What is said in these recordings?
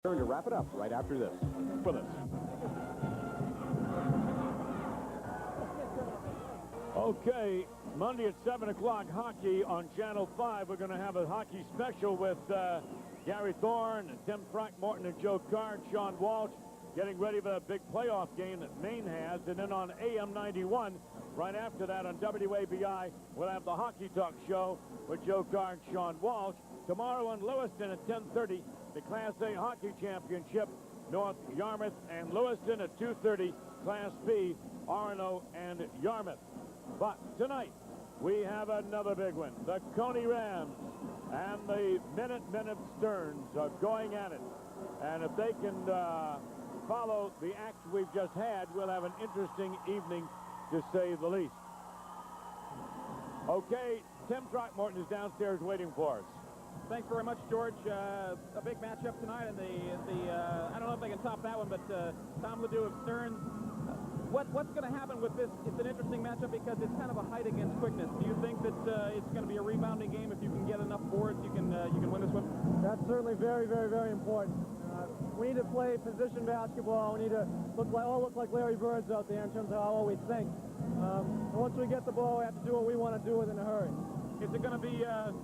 Going to wrap it up right after this. For this. Okay, Monday at 7 o'clock, hockey on Channel 5. We're going to have a hockey special with Gary Thorne, Tim Throckmorton, and Joe Card, Sean Walsh, getting ready for a big playoff game that Maine has. And then on AM 91, right after that on WABI, we'll have the Hockey Talk Show with Joe Card, Sean Walsh. Tomorrow in Lewiston at 10:30, the Class A Hockey Championship, North Yarmouth and Lewiston at 2:30, Class B, Orono and Yarmouth. But tonight, we have another big one. The Cony Rams and the Minutemen of Stearns are going at it. And if they can follow the act we've just had, we'll have an interesting evening, to say the least. Okay, Tim Throckmorton is downstairs waiting for us. Thanks very much, George. A big matchup tonight, and I don't know if they can top that one, but Tom Ledoux of Stearns. What's going to happen with this? It's an interesting matchup because it's kind of a height against quickness. Do you think that it's going to be a rebounding game? If you can get enough boards, you can win this one. That's certainly very, very, very important. We need to play position basketball. We need to look like Larry Birds out there in terms of how we think. Once we get the ball, we have to do what we want to do within a hurry. Is it going to be a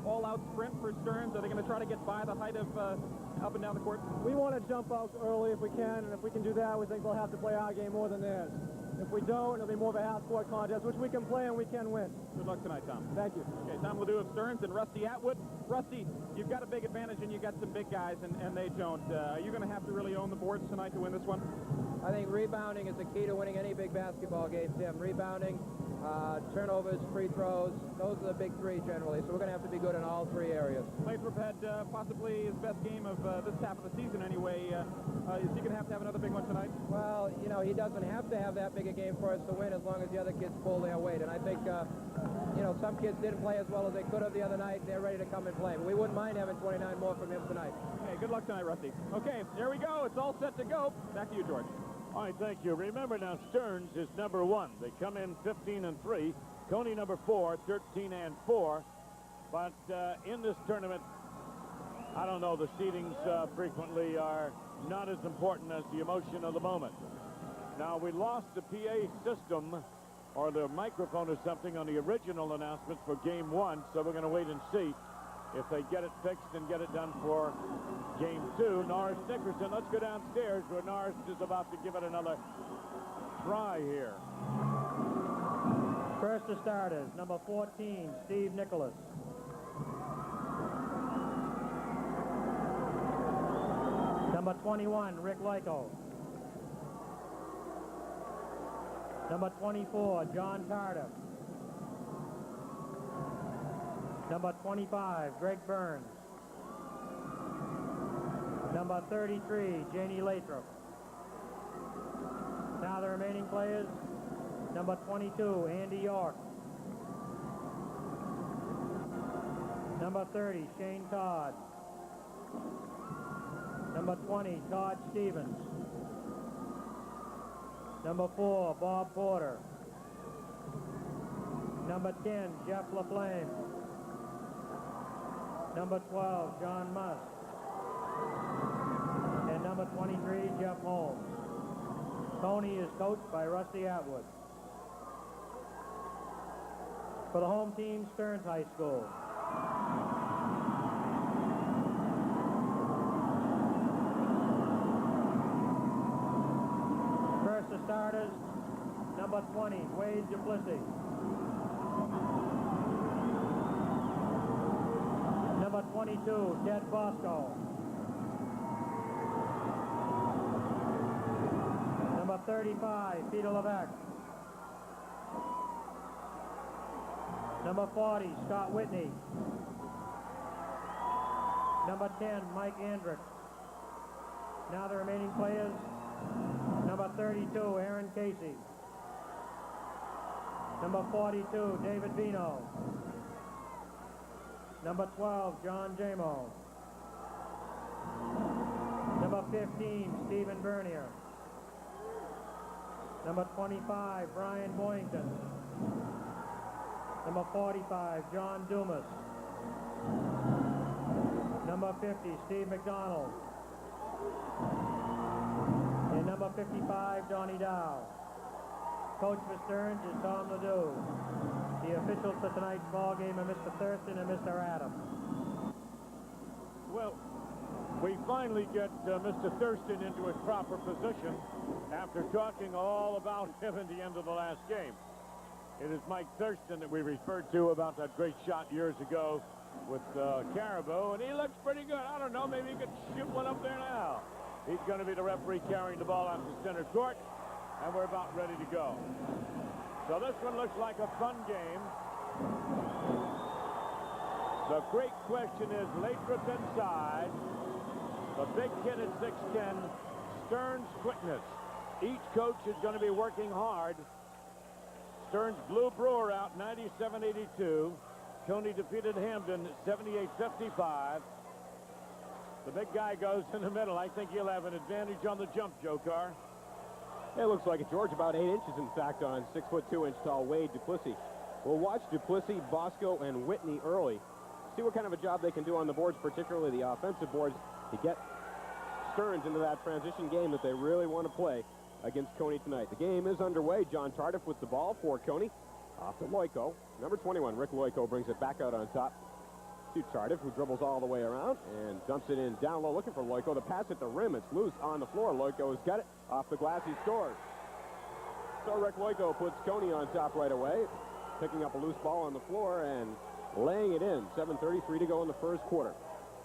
all-out sprint for Stearns? Are they going to try to get by the height of up and down the court? We want to jump out early if we can, and if we can do that, we think they'll have to play our game more than theirs. If we don't, it'll be more of a half-court contest, which we can play and we can win. Good luck tonight, Tom. Thank you. Okay, Tom Ledoux of Stearns and Rusty Atwood. Rusty, you've got a big advantage, and you've got some big guys, and they don't. Are you going to have to really own the boards tonight to win this one? I think rebounding is the key to winning any big basketball game, Tim. Rebounding, turnovers, free throws, those are the big three generally, so we're going to have to be good in all three areas. Lathrop had possibly his best game of this half of the season anyway. Is he going to have another big one tonight? Well, you know, he doesn't have to have that big a game for us to win as long as the other kids pull their weight, and I think, you know, some kids didn't play as well as they could have the other night. They're ready to come and play. We wouldn't mind having 29 more from him tonight. Okay, good luck tonight, Rusty. Okay, there we go. It's all set to go. Back to you, George. All right, thank you. Remember now, Stearns is number 1. They come in 15-3. Cony number 4, 13-4. But in this tournament, I don't know, the seedings frequently are not as important as the emotion of the moment. Now, we lost the PA system or the microphone or something on the original announcements for Game 1, so we're going to wait and see if they get it fixed and get it done for Game 2. Norris Nickerson, let's go downstairs where Norris is about to give it another try here. First to starters, number 14, Steve Nicholas. Number 21, Rick Lyko. Number 24, John Carter. Number 25, Greg Burns. Number 33, Janie Lathrop. Now the remaining players, number 22, Andy York. Number 30, Shane Todd. Number 20, Todd Stevens. Number 4, Bob Porter. Number 10, Jeff LaFlame. Number 12, John Musk. And number 23, Jeff Holmes. Cony is coached by Rusty Atwood. For the home team, Stearns High School. First the starters, number 20, Wade Duplessis. Number 22, Ted Bosco. Number 35, Peter Levesque. Number 40, Scott Whitney. Number 10, Mike Andrick. Now the remaining players. Number 32, Aaron Casey. Number 42, David Vino. Number 12, John Jamo. Number 15, Stephen Bernier. Number 25, Brian Boyington. Number 45, John Dumas. Number 50, Steve McDonald. And number 55, Donnie Dow. Coach for Stearns is Tom Ledoux. The officials for tonight's ball game are Mr. Thurston and Mr. Adams. Well, we finally get Mr. Thurston into his proper position after talking all about him at the end of the last game. It is Mike Thurston that we referred to about that great shot years ago with Caribou, and he looks pretty good. I don't know, maybe he could shoot one up there now. He's going to be the referee carrying the ball out to center court, and we're about ready to go. So this one looks like a fun game. The great question is Lathrop inside. The big kid at 6'10", Stearns' quickness. Each coach is going to be working hard. Stearns blew Brewer out 97-82. Cony defeated Hamden 78-55. The big guy goes in the middle. I think he'll have an advantage on the jump, Joe Carr. It looks like it, George, about 8 inches, in fact, on 6'2" tall Wade Duplessis. We'll watch Duplessis, Bosco, and Whitney early. See what kind of a job they can do on the boards, particularly the offensive boards, to get Stearns into that transition game that they really want to play against Cony tonight. The game is underway. John Tardif with the ball for Cony. Off to Loico. Number 21, Rick Loico, brings it back out on top to Tardif, who dribbles all the way around and dumps it in down low, looking for Loico. The pass at the rim. It's loose on the floor. Loico has got it. Off the glass, he scores. So Rick Loico puts Cony on top right away, picking up a loose ball on the floor and laying it in. 7:33 to go in the first quarter.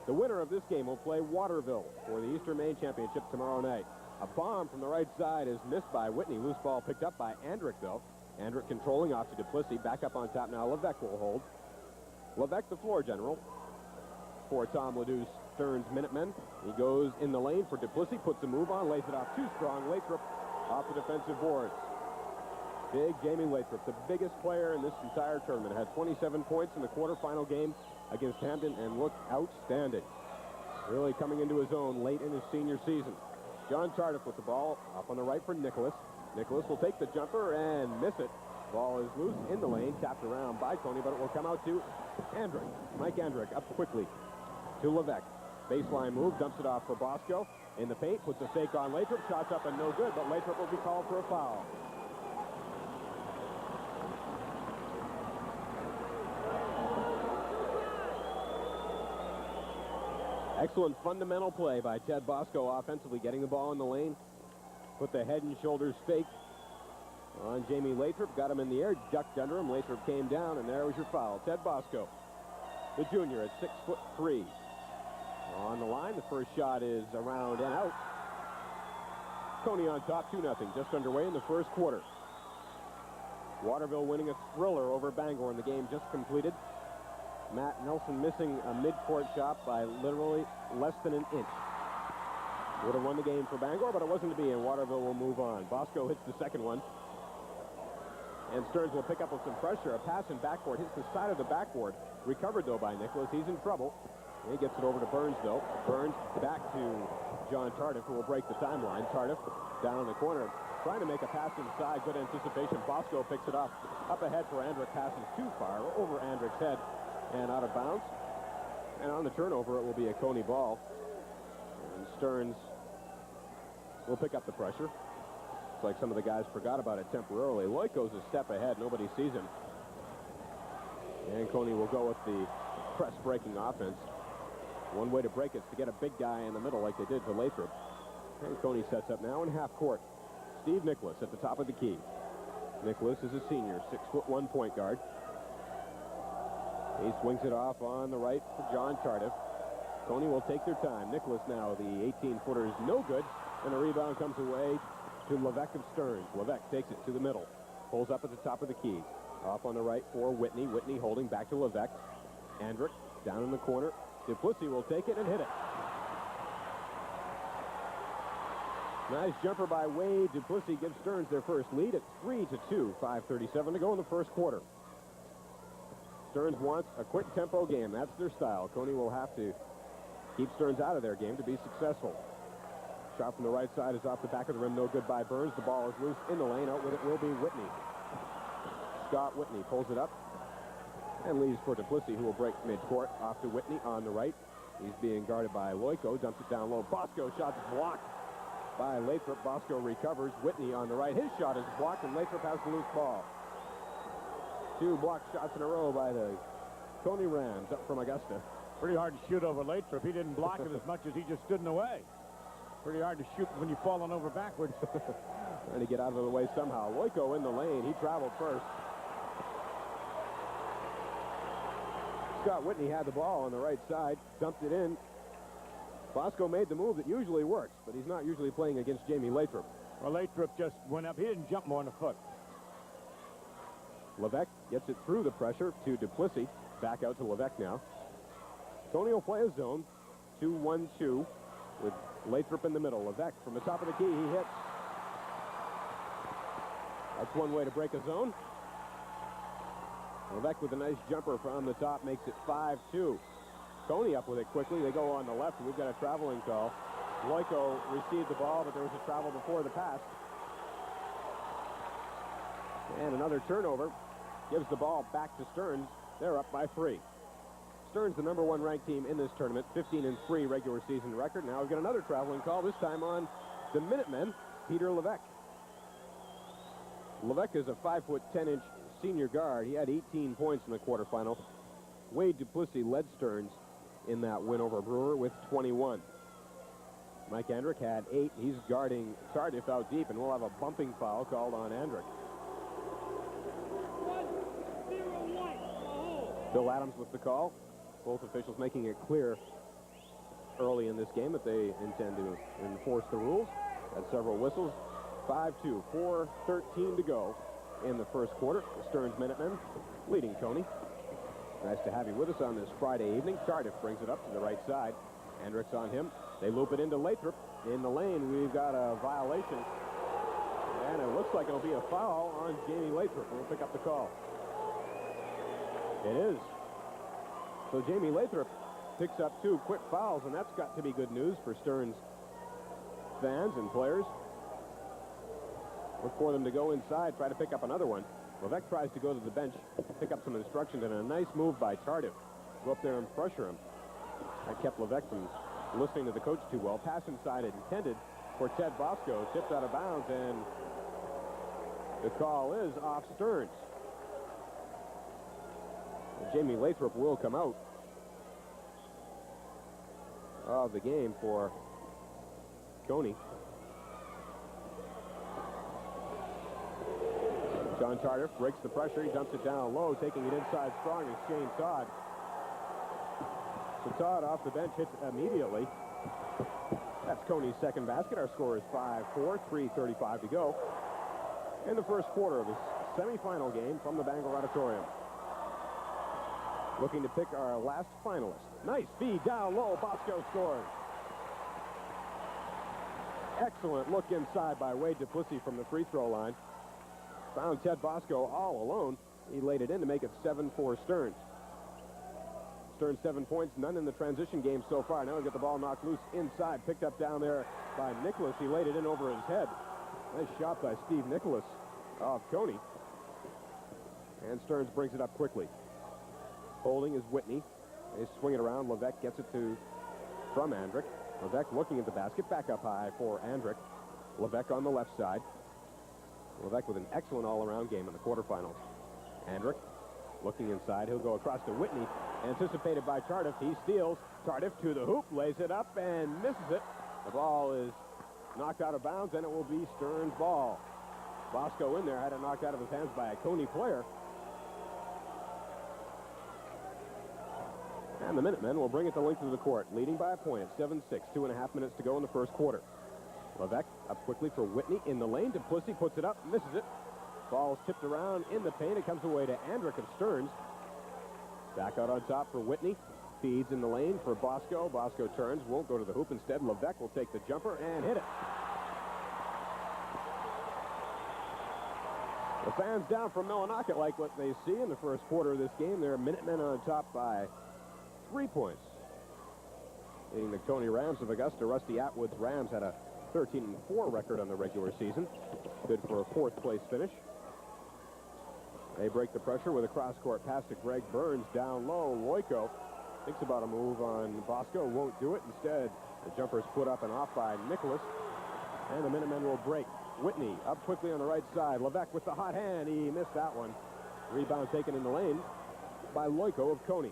The winner of this game will play Waterville for the Eastern Maine Championship tomorrow night. A bomb from the right side is missed by Whitney. Loose ball picked up by Andrick, though. Andrick controlling off to Duplessis. Back up on top now. Levesque will hold. Levesque, the floor general for Tom Ledoux's Stearns Minutemen. He goes in the lane for Duplessis. Puts a move on. Lays it off too strong. Lathrop off the defensive boards. Big Jamie Lathrop, the biggest player in this entire tournament. Had 27 points in the quarterfinal game against Hamden and looked outstanding. Really coming into his own late in his senior season. John Tardif with the ball up on the right for Nicholas. Nicholas will take the jumper and miss it. Ball is loose in the lane, tapped around by Cony, but it will come out to Andrick. Mike Andrick up quickly to Levesque. Baseline move, dumps it off for Bosco. In the paint, puts a fake on Lathrop. Shots up and no good, but Lathrop will be called for a foul. Excellent fundamental play by Ted Bosco offensively, getting the ball in the lane. Put the head and shoulders fake on Jamie Lathrop. Got him in the air, ducked under him. Lathrop came down, and there was your foul. Ted Bosco, the junior at 6'3". On the line, the first shot is around and out. Cony on top, 2-0. Just underway in the first quarter. Waterville winning a thriller over Bangor in the game just completed. Matt Nelson missing a mid-court shot by literally less than an inch. Would have won the game for Bangor, but it wasn't to be, and Waterville will move on. Bosco hits the second one. And Stearns will pick up with some pressure. A pass in backboard hits the side of the backboard. Recovered, though, by Nicholas. He's in trouble. He gets it over to Burns, though. Burns back to John Tardif, who will break the timeline. Tardif down in the corner, trying to make a pass inside. Good anticipation. Bosco picks it up. Up ahead for Andrick. Passes too far over Andrick's head and out of bounds. And on the turnover, it will be a Cony ball. And Stearns will pick up the pressure. It's like some of the guys forgot about it temporarily. Loico's a step ahead. Nobody sees him. And Cony will go with the press-breaking offense. One way to break it is to get a big guy in the middle like they did to Lathrop. And Cony sets up now in half court. Steve Nicholas at the top of the key. Nicholas is a senior, 6'1" point guard. He swings it off on the right for John Tardif. Cony will take their time. Nicholas now, the 18-footer, is no good. And the rebound comes away to Levesque of Stearns. Levesque takes it to the middle. Pulls up at the top of the key. Off on the right for Whitney. Whitney holding back to Levesque. Andrick down in the corner. Duplessis will take it and hit it. Nice jumper by Wade. Duplessis gives Stearns their first lead at 3-2. 5:37 to go in the first quarter. Stearns wants a quick tempo game. That's their style. Cony will have to keep Stearns out of their game to be successful. Shot from the right side is off the back of the rim. No good by Burns. The ball is loose in the lane. Out with it will be Whitney. Scott Whitney pulls it up and leaves for Duplessis, who will break midcourt. Off to Whitney on the right. He's being guarded by Loiko, dumps it down low. Bosco shot is blocked by Lathrop. Bosco recovers. Whitney on the right. His shot is blocked, and Lathrop has the loose ball. 2 blocked shots in a row by the Cony Rams up from Augusta. Pretty hard to shoot over Lathrop. He didn't block it as much as he just stood in the way. Pretty hard to shoot when you're falling over backwards. Trying to get out of the way somehow. Loiko in the lane. He traveled first. Scott Whitney had the ball on the right side, dumped it in. Bosco made the move that usually works, but he's not usually playing against Jamie Lathrop. Well, Lathrop just went up. He didn't jump more than a foot. Levesque gets it through the pressure to Duplessis. Back out to Levesque now. Cony will play a zone. 2-1-2 with Lathrop in the middle. Levesque from the top of the key. He hits. That's one way to break a zone. Levesque with a nice jumper from the top makes it 5-2. Cony up with it quickly. They go on the left. We've got a traveling call. Loiko received the ball, but there was a travel before the pass. And another turnover gives the ball back to Stearns. They're up by 3. Stearns, the #1 ranked team in this tournament, 15-3 regular season record. Now we've got another traveling call, this time on the Minutemen, Peter Levesque. Levesque is a 5'10" senior guard. He had 18 points in the quarterfinal. Wade Duplessis led Stearns in that win over Brewer with 21. Mike Andrick had 8. He's guarding Tardif out deep, and we'll have a bumping foul called on Andrick. Bill Adams with the call. Both officials making it clear early in this game that they intend to enforce the rules. Had several whistles. 5-2, 4:13 to go in the first quarter. The Stearns Minutemen leading Cony. Nice to have you with us on this Friday evening. Tardif brings it up to the right side. Hendricks on him. They loop it into Lathrop. In the lane, we've got a violation. And it looks like it'll be a foul on Jamie Lathrop. We'll pick up the call. It is. So Jamie Lathrop picks up 2 quick fouls, and that's got to be good news for Stearns fans and players. Look for them to go inside, try to pick up another one. Levesque tries to go to the bench, pick up some instructions, and a nice move by Tardif. Go up there and pressure him. That kept Levesque from listening to the coach too well. Pass inside intended for Ted Bosco. Tipped out of bounds, and the call is off Stearns. Jamie Lathrop will come out of the game for Cony. John Tardif breaks the pressure. He dumps it down low, taking it inside strong is Shane Todd. So Todd off the bench hits immediately. That's Cony's second basket. Our score is 5-4, 3:35 to go in the first quarter of this semifinal game from the Bangor Auditorium. Looking to pick our last finalist. Nice feed down low. Bosco scores. Excellent look inside by Wade Duplessis from the free throw line. Found Ted Bosco all alone. He laid it in to make it 7-4 Stearns. Stearns 7 points, none in the transition game so far. Now we get the ball knocked loose inside, picked up down there by Nicholas. He laid it in over his head. Nice shot by Steve Nicholas of Cony. And Stearns brings it up quickly. Holding is Whitney. They swing it around. Levesque gets it from Andrick. Levesque looking at the basket. Back up high for Andrick. Levesque on the left side. Levesque with an excellent all-around game in the quarterfinals. Andrick looking inside. He'll go across to Whitney. Anticipated by Tardif. He steals. Tardif to the hoop. Lays it up and misses it. The ball is knocked out of bounds, and it will be Stearns' ball. Bosco in there had it knocked out of his hands by a Cony player. And the Minutemen will bring it the length of the court, leading by a point at 7-6, 2.5 minutes to go in the first quarter. Levesque up quickly for Whitney in the lane. Duplessis puts it up, misses it. Ball's tipped around in the paint. It comes away to Andrick of Stearns. Back out on top for Whitney. Feeds in the lane for Bosco. Bosco turns, won't go to the hoop. Instead, Levesque will take the jumper and hit it. The fans down from Millinocket like what they see in the first quarter of this game. They're Minutemen on top by 3 points. Leading the Cony Rams of Augusta. Rusty Atwood's Rams had a 13-4 record on the regular season. Good for a 4th place finish. They break the pressure with a cross-court pass to Greg Burns down low. Loiko Thinks about a move on Bosco, won't do it. Instead, the jumper's put up and off by Nicholas. And the Minutemen will break. Whitney up quickly on the right side. Levesque with the hot hand. He missed that one. Rebound taken in the lane by Loiko of Cony.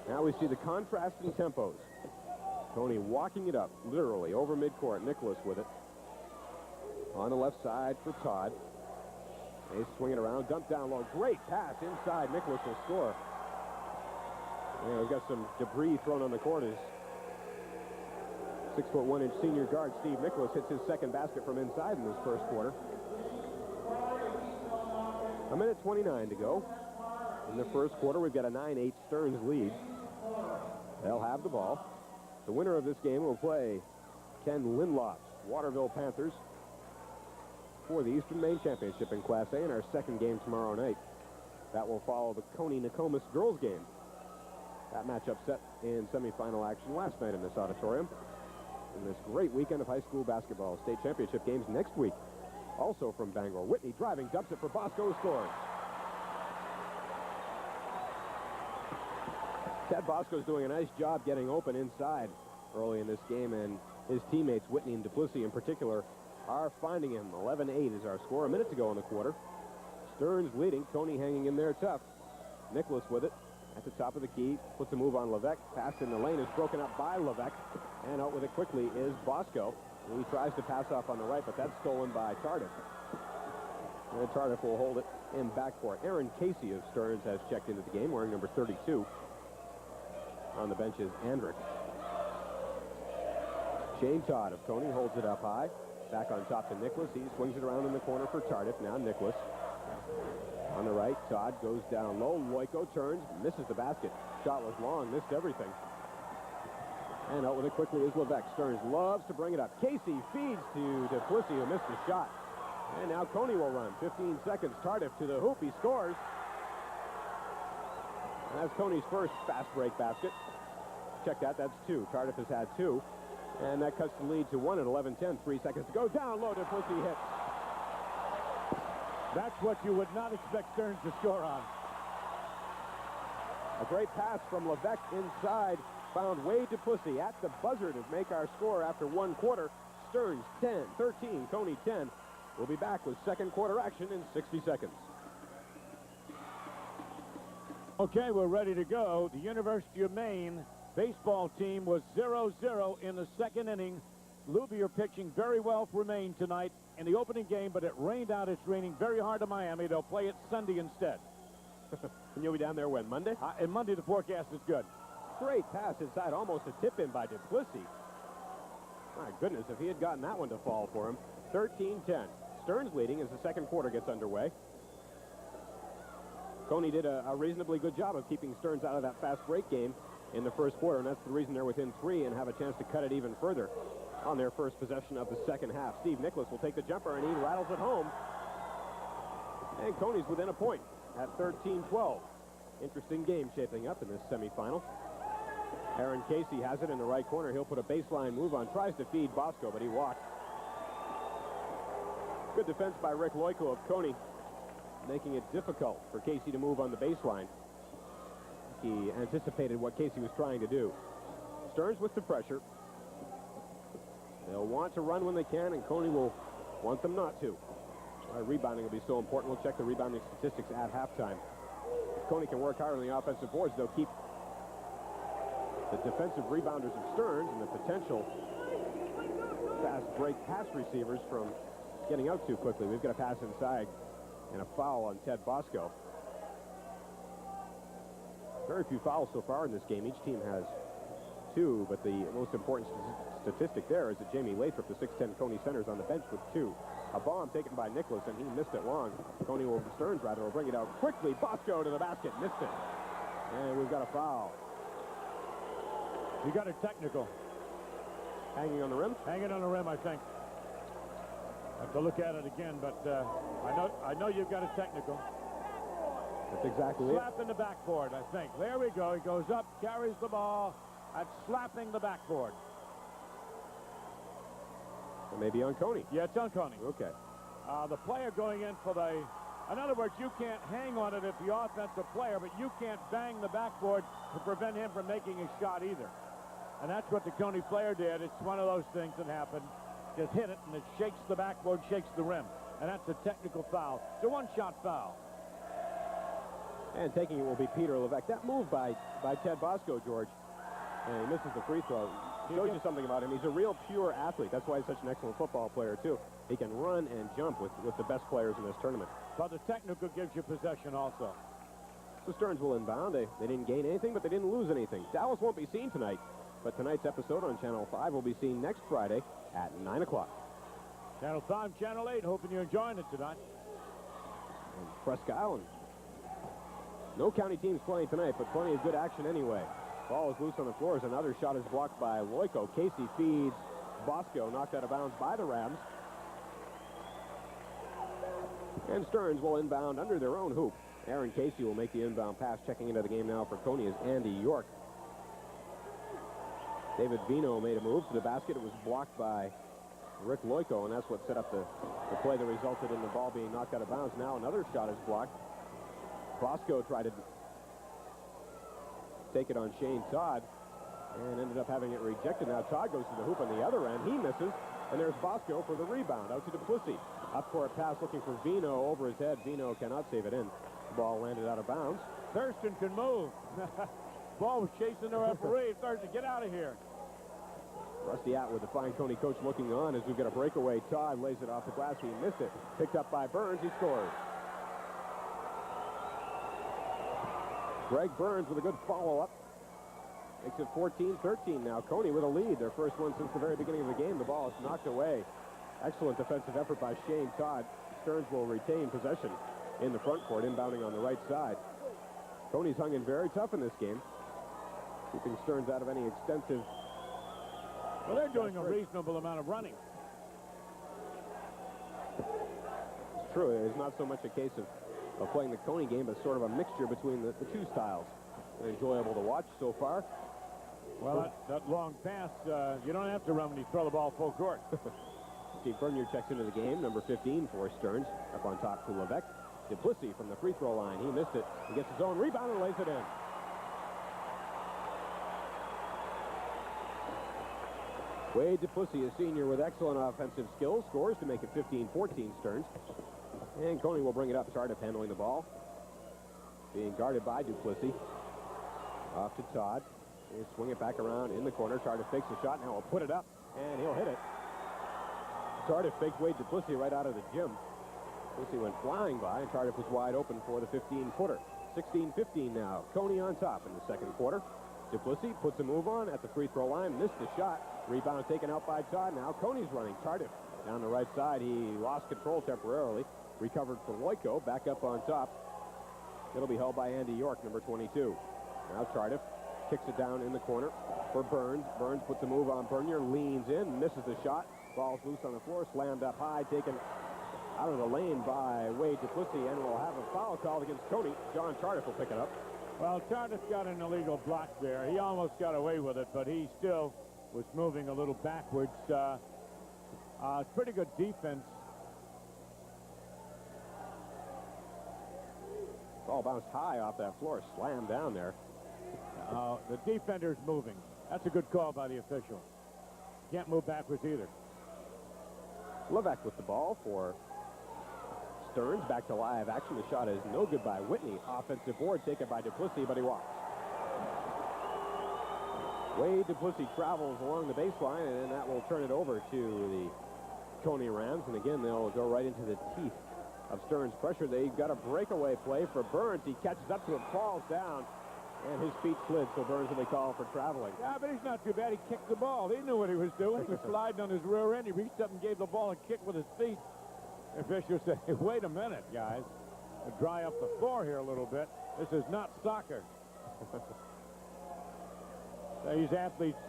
Now we see the contrast in tempos. Cony walking it up, literally, over midcourt. Nicholas with it. On the left side for Todd. They swing it around, dump down low. Great pass inside. Nicholas will score. Yeah, we've got some debris thrown on the court as 6'1" senior guard Steve Nicholas hits his second basket from inside in this first quarter. 1:29 to go. In the first quarter, we've got a 9-8 Stearns lead. They'll have the ball. The winner of this game will play Ken Lindloff's Waterville Panthers for the Eastern Maine Championship in Class A in our second game tomorrow night. That will follow the Cony Nokomis girls game. That matchup set in semifinal action last night in this auditorium. In this great weekend of high school basketball, state championship games next week. Also from Bangor, Whitney driving, dumps it for Bosco, scores. Ted Bosco's doing a nice job getting open inside early in this game, and his teammates, Whitney and Duplessis in particular, are finding him. 11-8 is our score. A minute to go in the quarter. Stearns leading. Cony hanging in there tough. Nicholas with it at the top of the key. Puts a move on Levesque. Pass in the lane is broken up by Levesque. And out with it quickly is Bosco. He tries to pass off on the right, but that's stolen by Tardif. And Tardif will hold it in backcourt. Aaron Casey of Stearns has checked into the game, wearing number 32. On the bench is Andrick. Shane Todd of Cony holds it up high. Back on top to Nicholas. He swings it around in the corner for Tardif. Now Nicholas. On the right, Todd goes down low. Loiko turns, misses the basket. Shot was long, missed everything. And out with it quickly is Levesque. Stearns loves to bring it up. Casey feeds to Duplessis, who missed the shot. And now Cony will run. 15 seconds. Tardif to the hoop. He scores. And that's Cony's first fast break basket. Check that. That's two. Tardif has had two. And that cuts the lead to 1 at 11:10. 3 seconds to go. Down low. Duplessis hits. That's what you would not expect Stearns to score on. A great pass from Levesque inside. Found Wade Duplessis at the buzzer to make our score after one quarter. Stearns 10-13. Cony 10. We'll be back with second quarter action in 60 seconds. Okay, we're ready to go. The University of Maine baseball team was 0-0 in the second inning. Louvier pitching very well for Maine tonight in the opening game, but it rained out. It's raining very hard in Miami. They'll play it Sunday instead. And you'll be down there when, Monday? And Monday the forecast is good. Great pass inside, almost a tip-in by Duplessis. My goodness, if he had gotten that one to fall for him. 13-10. Stearns leading as the second quarter gets underway. Cony did a reasonably good job of keeping Stearns out of that fast break game in the first quarter, and that's the reason they're within 3 and have a chance to cut it even further on their first possession of the second half. Steve Nicholas will take the jumper, and he rattles it home. And Cony's within a point at 13-12. Interesting game shaping up in this semifinal. Aaron Casey has it in the right corner. He'll put a baseline move on. Tries to feed Bosco, but he walked. Good defense by Rick Loiko of Cony, making it difficult for Casey to move on the baseline. He anticipated what Casey was trying to do. Stearns with the pressure. They'll want to run when they can, and Cony will want them not to. Rebounding will be so important. We'll check the rebounding statistics at halftime. If Cony can work hard on the offensive boards, they'll keep the defensive rebounders of Stearns and the potential fast break pass receivers from getting out too quickly. We've got a pass inside and a foul on Ted Bosco. Very few fouls so far in this game. Each team has 2, but the most important statistic there is that Jamie Lathrop, the 6'10 Cony center, is on the bench with 2. A bomb taken by Nicholas, and he missed it long. Stearns will bring it out quickly. Bosco to the basket, missed it. And we've got a foul. You got a technical. Hanging on the rim? Hanging on the rim, I think. I have to look at it again, but I know you've got a technical. That's exactly it. Slap in the backboard, I think. There we go. He goes up, carries the ball. That's slapping the backboard. It may be on Cony. Yeah, it's on Cony. Okay. The player going in for the In other words, you can't hang on it if the offensive player, but you can't bang the backboard to prevent him from making his shot either. And that's what the Cony player did. It's one of those things that happened. Just hit it, and it shakes the backboard, shakes the rim. And that's a technical foul. It's a one-shot foul. And taking it will be Peter Levesque. That move by Ted Bosco, George, and he misses the free throw. Shows you something about him. He's a real pure athlete. That's why he's such an excellent football player, too. He can run and jump with the best players in this tournament. But the technical gives you possession also. So Stearns will inbound. They didn't gain anything, but they didn't lose anything. Dallas won't be seen tonight, but tonight's episode on Channel 5 will be seen next Friday at 9 o'clock. Channel 5, Channel 8, hoping you're enjoying it tonight. And Presque Island. No county teams playing tonight, but plenty of good action anyway. Ball is loose on the floor as another shot is blocked by Loico. Casey feeds Bosco, knocked out of bounds by the Rams. And Stearns will inbound under their own hoop. Aaron Casey will make the inbound pass. Checking into the game now for Cony is Andy York. David Vino made a move to the basket. It was blocked by Rick Loico, and that's what set up the play that resulted in the ball being knocked out of bounds. Now another shot is blocked. Bosco tried to take it on Shane Todd and ended up having it rejected. Now Todd goes to the hoop on the other end. He misses, and there's Bosco for the rebound. Out to Duplessis. Up-court pass looking for Vino over his head. Vino cannot save it in. The ball landed out of bounds. Thurston can move. Ball was chasing the referee. Thurston, get out of here. Rusty Atwood, the fine Cony coach, looking on as we get a breakaway. Todd lays it off the glass. He missed it. Picked up by Burns. He scores. Greg Burns with a good follow-up. Makes it 14-13 now. Cony with a lead. Their first one since the very beginning of the game. The ball is knocked away. Excellent defensive effort by Shane Todd. Stearns will retain possession in the front court, inbounding on the right side. Cony's hung in very tough in this game, keeping Stearns out of any extensive... Well, they're doing a reasonable amount of running. It's true. It's not so much a case of playing the Cony game, but sort of a mixture between the two styles. Enjoyable to watch so far. Well, that long pass, you don't have to run when you throw the ball full court. Steve Bernier checks into the game, number 15 for Stearns. Up on top to Levesque. Duplessis from the free throw line. He missed it. He gets his own rebound and lays it in. Wade Duplessis, a senior with excellent offensive skills, scores to make it 15-14 Stearns. And Cony will bring it up. Tardif handling the ball. Being guarded by Duplessis. Off to Todd. He'll swing it back around in the corner. Tardif fakes the shot. Now he'll put it up, and he'll hit it. Tardif faked Wade Duplessis right out of the gym. Duplessis went flying by, and Tardif was wide open for the 15-footer. 16-15 now. Cony on top in the second quarter. Duplessis puts a move on at the free throw line. Missed the shot. Rebound taken out by Todd. Now Cony's running. Tardif down the right side. He lost control temporarily. Recovered for Loico. Back up on top. It'll be held by Andy York, number 22. Now Tardif kicks it down in the corner for Burns. Burns puts a move on Bernier. Leans in. Misses the shot. Ball's loose on the floor. Slammed up high. Taken out of the lane by Wade Duplessis. And we'll have a foul called against Cony. John Tardif will pick it up. Well, Tardif got an illegal block there. He almost got away with it, but he still was moving a little backwards. Pretty good defense. Ball bounced high off that floor. Slammed down there. The defender's moving. That's a good call by the official. Can't move backwards either. Levesque with the ball for Stearns. Back to live action. The shot is no good by Whitney. Offensive board taken by Duplessis, but he walks. Wade Duplessis travels along the baseline, and then that will turn it over to the Cony Rams. And again, they'll go right into the teeth of Stearns' pressure. They've got a breakaway play for Burns. He catches up to it, falls down, and his feet slid, so Burns will be called for traveling. Yeah, but he's not too bad. He kicked the ball. He knew what he was doing. He was sliding on his rear end. He reached up and gave the ball a kick with his feet. The official said, hey, wait a minute, guys. We'll dry up the floor here a little bit. This is not soccer. These athletes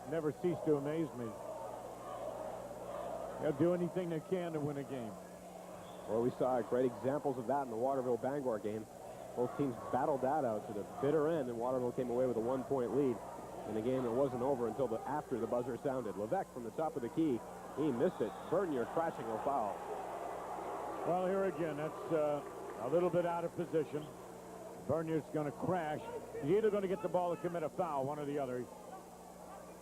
never cease to amaze me. They'll do anything they can to win a game. Well, we saw great examples of that in the Waterville-Bangor game. Both teams battled that out to the bitter end, and Waterville came away with a one-point lead in a game that wasn't over until after the buzzer sounded. Levesque from the top of the key. He missed it. Bernier crashing a foul. Well, here again, that's A little bit out of position. Bernier's going to crash. He's either going to get the ball or commit a foul, one or the other.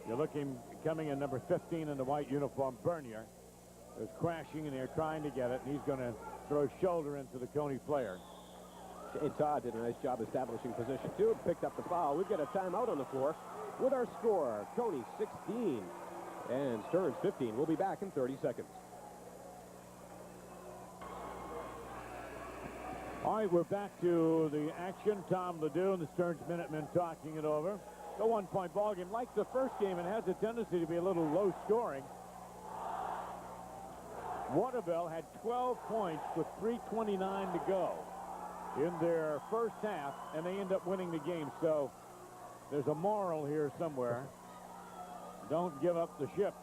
You're looking, coming in number 15 in the white uniform, Bernier. Is crashing, and they're trying to get it, and he's going to throw his shoulder into the Cony player. Shane Todd did a nice job establishing position, too. Picked up the foul. We've got a timeout on the floor with our score. Cony 16 and Stearns 15. We'll be back in 30 seconds. All right, we're back to the action. Tom Ledoux and the Stearns Minutemen talking it over. The one-point ball game. Like the first game, it has a tendency to be a little low scoring. Waterville had 12 points with 3:29 to go in their first half, and they end up winning the game. So there's a moral here somewhere. Don't give up the ship.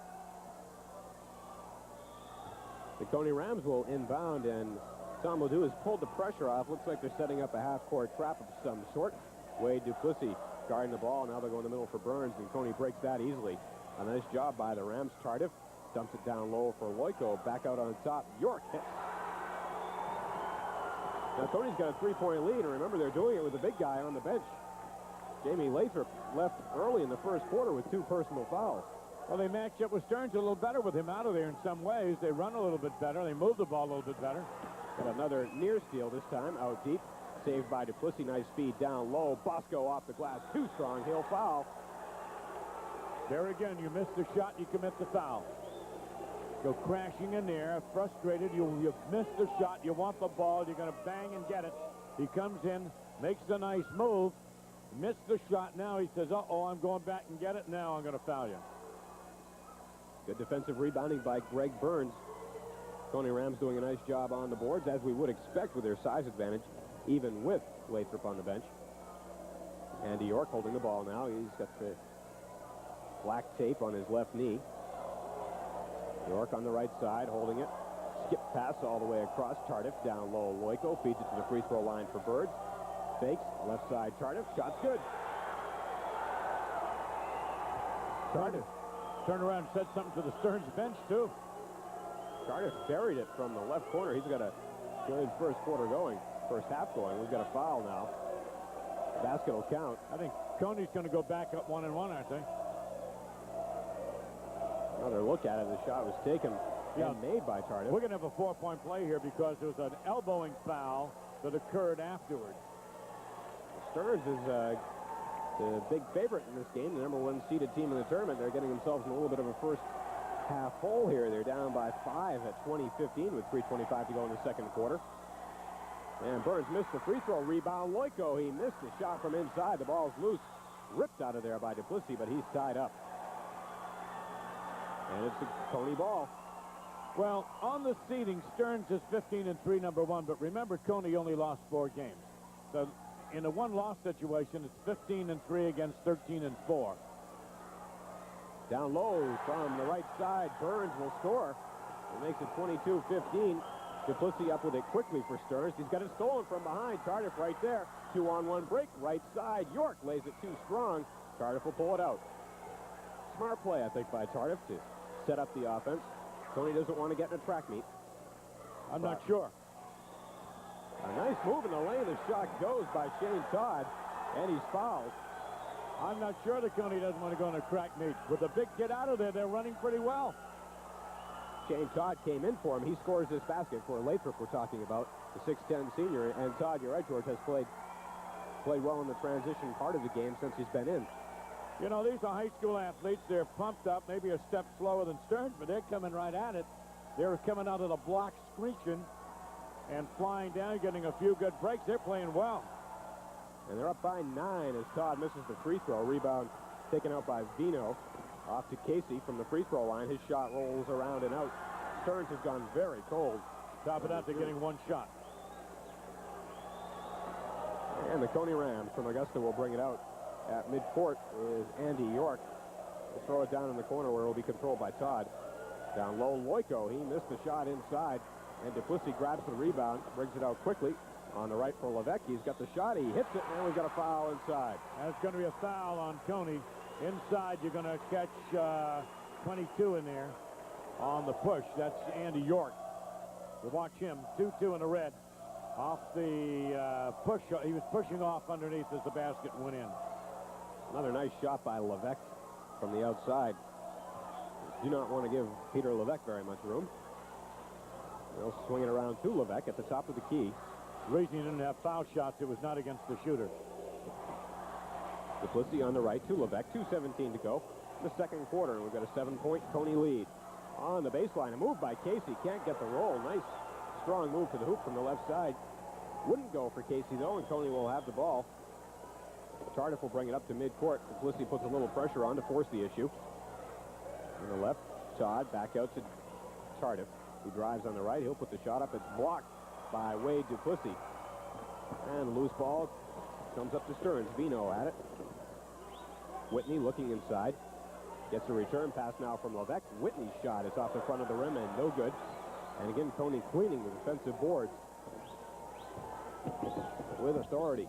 The Cony Rams will inbound, and Tom Ledoux has pulled the pressure off. Looks like they're setting up a half-court trap of some sort. Wade Duplessis guarding the ball. Now they're going to the middle for Burns, and Cony breaks that easily. A nice job by the Rams. Tardif dumps it down low for Loico. Back out on top. York hits. Now Cony's got a three-point lead, and remember, they're doing it with a big guy on the bench. Jamie Lathrop left early in the first quarter with 2 personal fouls. Well, they match up with Stearns a little better with him out of there in some ways. They run a little bit better. They move the ball a little bit better. Got another near steal this time, out deep. Saved by Duplessis. Nice speed down low. Bosco off the glass. Too strong. He'll foul. There again, you miss the shot, you commit the foul. Go crashing in there, frustrated. You've missed the shot. You want the ball. You're going to bang and get it. He comes in, makes the nice move, missed the shot. Now he says, uh-oh, I'm going back and get it. Now I'm going to foul you. Good defensive rebounding by Greg Burns. Cony Rams doing a nice job on the boards, as we would expect with their size advantage, even with Lathrop on the bench. Andy York holding the ball now. He's got the black tape on his left knee. York on the right side, holding it. Skip pass all the way across. Tardif down low. Loico feeds it to the free throw line for Birds. Fakes, left side Tardif. Shot's good. Tardif turned around and said something to the Stearns bench, too. Tardif buried it from the left corner. He's got a good first quarter going. First half going. We've got a foul now. Basket will count. I think Cony's going to go back up 1-1, aren't they? Another look at it. The shot was taken and made by Tardif. We're going to have a 4-point play here because there was an elbowing foul that occurred afterwards. Stearns is the big favorite in this game, the #1 seeded team in the tournament. They're getting themselves in a little bit of a first half hole here. They're down by 5 at 20-15 with 3:25 to go in the second quarter. And Burns missed the free throw. Rebound Loico. He missed the shot from inside. The ball's loose. Ripped out of there by Duplessis, but he's tied up. And it's a Cony ball. Well, on the seeding, Stearns is 15-3, #1. But remember, Cony only lost 4 games. So in a one-loss situation, it's 15-3 against 13-4. Down low from the right side. Burns will score. It makes it 22-15. Duplessis up with it quickly for Stearns. He's got it stolen from behind. Tardif right there. 2-on-1 break. Right side. York lays it too strong. Tardif will pull it out. Smart play, I think, by Tardif to set up the offense. Cony doesn't want to get in a track meet. I'm not sure. A nice move in the lane. The shot goes by Shane Todd, and he's fouled. I'm not sure that Cony doesn't want to go in a track meet. With the big kid out of there, they're running pretty well. Shane Todd came in for him. He scores this basket for Lathrop, we're talking about, the 6'10 senior. And Todd, you're right, George, has played well in the transition part of the game since he's been in. You know, these are high school athletes. They're pumped up, maybe a step slower than Stearns, but they're coming right at it. They're coming out of the block screeching and flying down, getting a few good breaks. They're playing well. And they're up by 9 as Todd misses the free throw. Rebound taken out by Vino. Off to Casey from the free throw line. His shot rolls around and out. Stearns has gone very cold. Top of that, they're getting 1 shot. And the Cony Rams from Augusta will bring it out. At midcourt is Andy York. He'll throw it down in the corner where it will be controlled by Todd. Down low, Loico. He missed the shot inside. And Duplessis grabs the rebound, brings it out quickly. On the right for Levesque. He's got the shot. He hits it, and we've got a foul inside. That's going to be a foul on Cony. Inside, you're going to catch 22 in there on the push. That's Andy York. You watch him, 2-2 in the red. Off the push, he was pushing off underneath as the basket went in. Another nice shot by Levesque from the outside. Do not want to give Peter Levesque very much room. They'll swing it around to Levesque at the top of the key. The reason he didn't have foul shots, it was not against the shooter. Duplessis on the right to Levesque. 2:17 to go in the second quarter, and we've got a 7-point Cony lead. On the baseline, a move by Casey. Can't get the roll. Nice, strong move to the hoop from the left side. Wouldn't go for Casey, though, and Cony will have the ball. Tardif will bring it up to midcourt. Duplessis puts a little pressure on to force the issue. On the left, Todd back out to Tardif. He drives on the right. He'll put the shot up. It's blocked by Wade Duplessis. And the loose ball comes up to Stearns. Vino at it. Whitney looking inside. Gets a return pass now from Levesque. Whitney's shot is off the front of the rim and no good. And again, Cony cleaning the defensive boards with authority.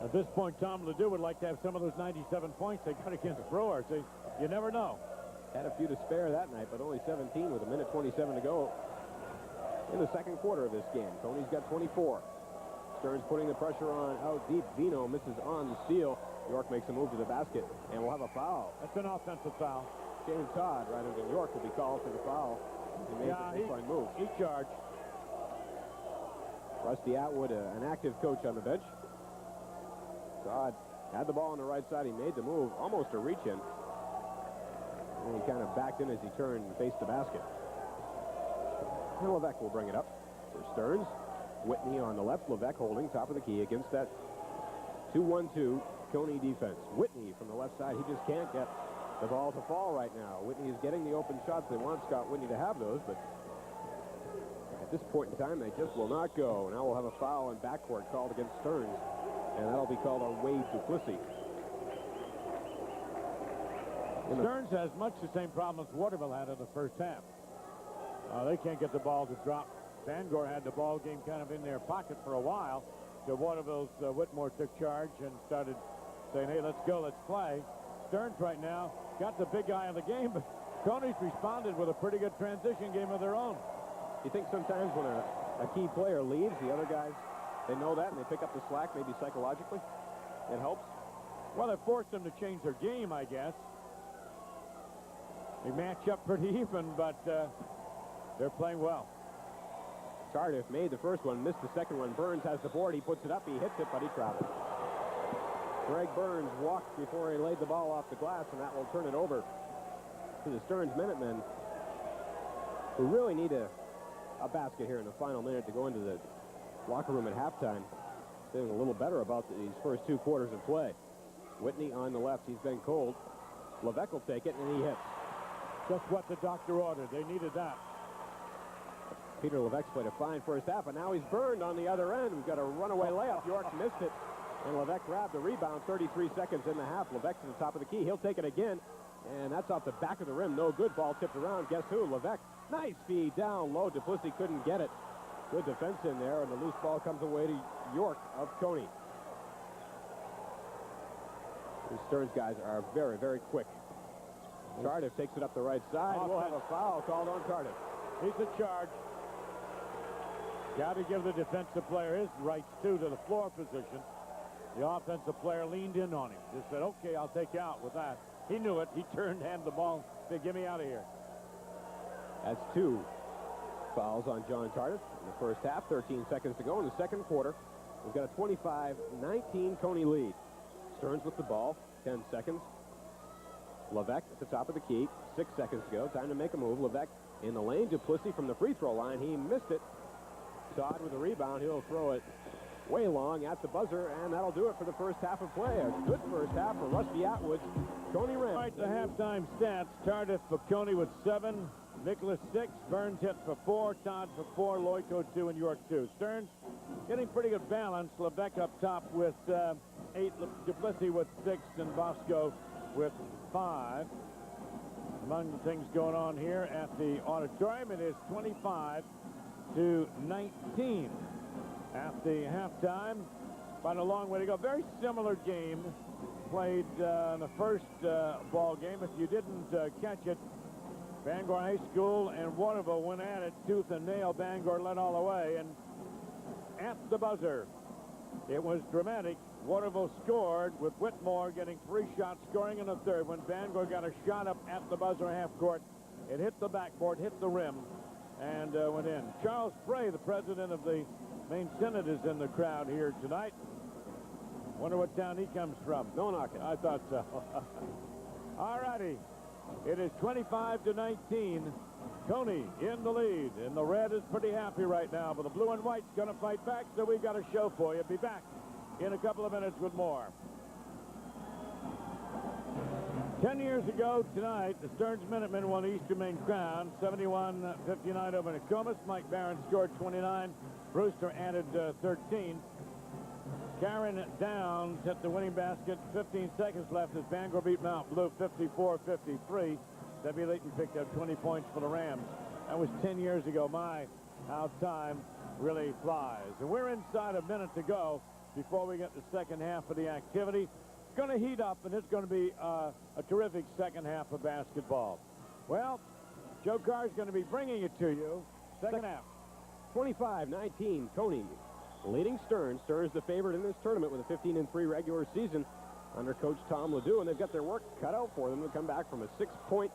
At this point, Tom Ledoux would like to have some of those 97 points they got against Brewers. You never know. Had a few to spare that night, but only 17 with 1:27 to go in the second quarter of this game. Cony's got 24. Stearns putting the pressure on out deep. Vino misses on the steal. York makes a move to the basket, and we'll have a foul. That's an offensive foul. James Todd, rather than York, will be called for the foul. He made the baseline move. He charged. Rusty Atwood, an active coach on the bench. Todd had the ball on the right side. He made the move, almost a reach-in. And he kind of backed in as he turned and faced the basket. And Levesque will bring it up for Stearns. Whitney on the left. Levesque holding top of the key against that 2-1-2 Cony defense. Whitney from the left side. He just can't get the ball to fall right now. Whitney is getting the open shots. They want Scott Whitney to have those, but at this point in time, they just will not go. Now we'll have a foul in backcourt called against Stearns, and that'll be called on Wade Duplessis. Stearns has much the same problem as Waterville had in the first half. They can't get the ball to drop. Bangor had the ball game kind of in their pocket for a while. So Waterville's Whitmore took charge and started saying, hey, let's go, let's play. Stearns right now got the big eye of the game, but Cony's responded with a pretty good transition game of their own. You think sometimes when a key player leaves, the other guys, they know that and they pick up the slack, maybe psychologically? It helps? Well, it forced them to change their game, I guess. They match up pretty even, but they're playing well. Tardif made the first one, missed the second one. Burns has the board. He puts it up. He hits it, but he traveled. Greg Burns walked before he laid the ball off the glass, and that will turn it over to the Stearns Minutemen, who really need a basket here in the final minute to go into the locker room at halftime, feeling a little better about these first two quarters of play. Whitney on the left. He's been cold. Levesque will take it, and he hits. Just what the doctor ordered. They needed that. Peter Levesque played a fine first half, and now he's burned on the other end. We've got a runaway layup. York missed it, and Levesque grabbed the rebound. 33 seconds in the half. Levesque to the top of the key. He'll take it again, and that's off the back of the rim. No good. Ball tipped around. Guess who? Levesque. Nice feed down low. Duplessis couldn't get it. Good defense in there, and the loose ball comes away to York of Cony. These Stearns guys are very, very quick. Tardif takes it up the right side. We'll have a foul called on Tardif. He's in charge. Got to give the defensive player his rights, too, to the floor position. The offensive player leaned in on him. Just said, okay, I'll take you out with that. He knew it. He turned, handed the ball, said, get me out of here. That's two fouls on John Tardif in the first half. 13 seconds to go in the second quarter. We've got a 25-19 Cony lead. Stearns with the ball. 10 seconds. Levesque at the top of the key. 6 seconds to go. Time to make a move. Levesque in the lane. Duplessis from the free throw line. He missed it. Todd with a rebound. He'll throw it way long at the buzzer, and that'll do it for the first half of play. A good first half for Rusty Atwood. Cony Rand. Right, the halftime stats. Tardif for Cony with 7. Nicholas 6. Burns hit for 4. Todd for 4. Loico 2 and York 2. Stearns getting pretty good balance. Levesque up top with 8. Duplessis with 6. And Bosco with 5. Among the things going on here at the auditorium, it is 25-19 at the halftime. Quite a long way to go. Very similar game played in the first ball game. If you didn't catch it, Bangor High School and Waterville went at it tooth and nail. Bangor led all the way, and at the buzzer. It was dramatic. Waterville scored with Whitmore getting 3 shots, scoring in the third. When Bangor got a shot up at the buzzer half court, it hit the backboard, hit the rim, and went in. Charles Frey, the president of the Maine Senate, is in the crowd here tonight. Wonder what town he comes from. Millinocket. I thought so. All righty. It is 25-19. Cony in the lead, and the red is pretty happy right now, but the blue and white's going to fight back, so we've got a show for you. Be back in a couple of minutes with more. 10 years ago tonight, the Stearns Minutemen won the Eastern Maine Crown, 71-59 over Nokomis. Mike Barron scored 29. Brewster added 13. Karen Downs hit the winning basket. 15 seconds left as Bangor beat Mount Blue 54-53. Debbie Layton picked up 20 points for the Rams. That was 10 years ago. My, how time really flies. And we're inside a minute to go before we get the second half of the activity. It's going to heat up, and it's going to be a terrific second half of basketball. Well, Joe Carr's going to be bringing it to you. Second half. 25-19, Cony leading Stearns. Stearns the favorite in this tournament with a 15-3 regular season under Coach Tom Ledoux, and they've got their work cut out for them to come back from a 6-point